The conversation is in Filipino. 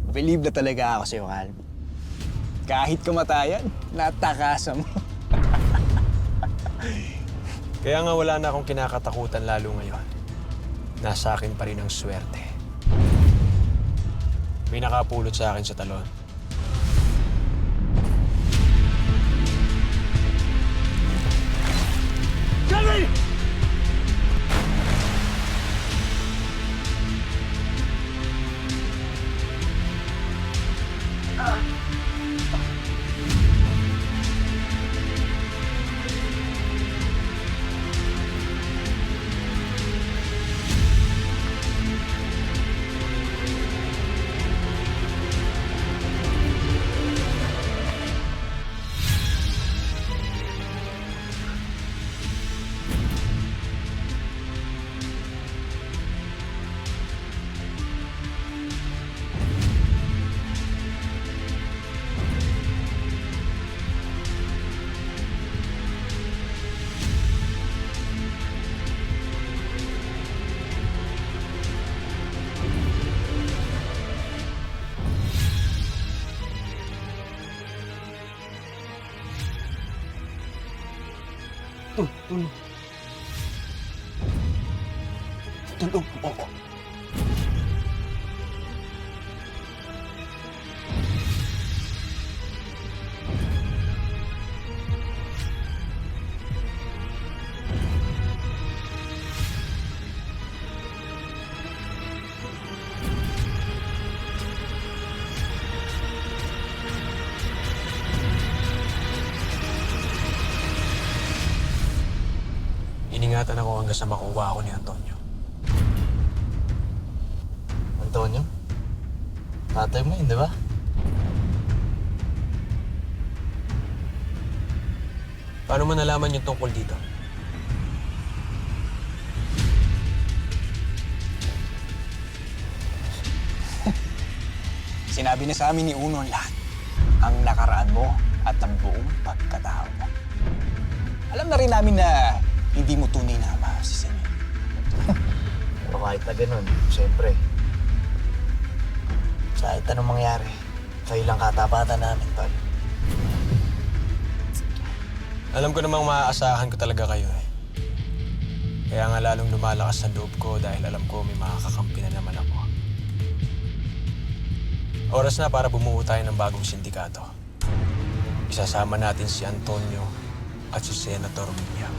Believe na talaga ako sa'yo, Calvin. Kahit kamatayan, natakasan mo. Kaya nga wala na akong kinakatakutan lalo ngayon. Nasa akin pa rin ang swerte. May nakapulot sa akin sa talon. Gary! Tulong. Tulong mo ako. Iningatan ako hanggang sa makuha ako ni Antonio. Antonio? Tatay mo yun, di ba? Paano mo nalaman yung tungkol dito? Sinabi na sa amin ni Uno ang lahat. Ang nakaraan mo at ang buong pagkatao mo. Alam na rin namin na hindi mo tunay na ama si Senyor. Pero kahit na ganun, siyempre. Kahit anong mangyari, kayo lang katapatan namin, tol. Alam ko namang maaasahan ko talaga kayo eh. Kaya nga lalong lumalakas sa loob ko dahil alam ko may makakakampi na naman ako. Oras na para bumuo tayo ng bagong sindikato. Isasama natin si Antonio at si Senator Milla.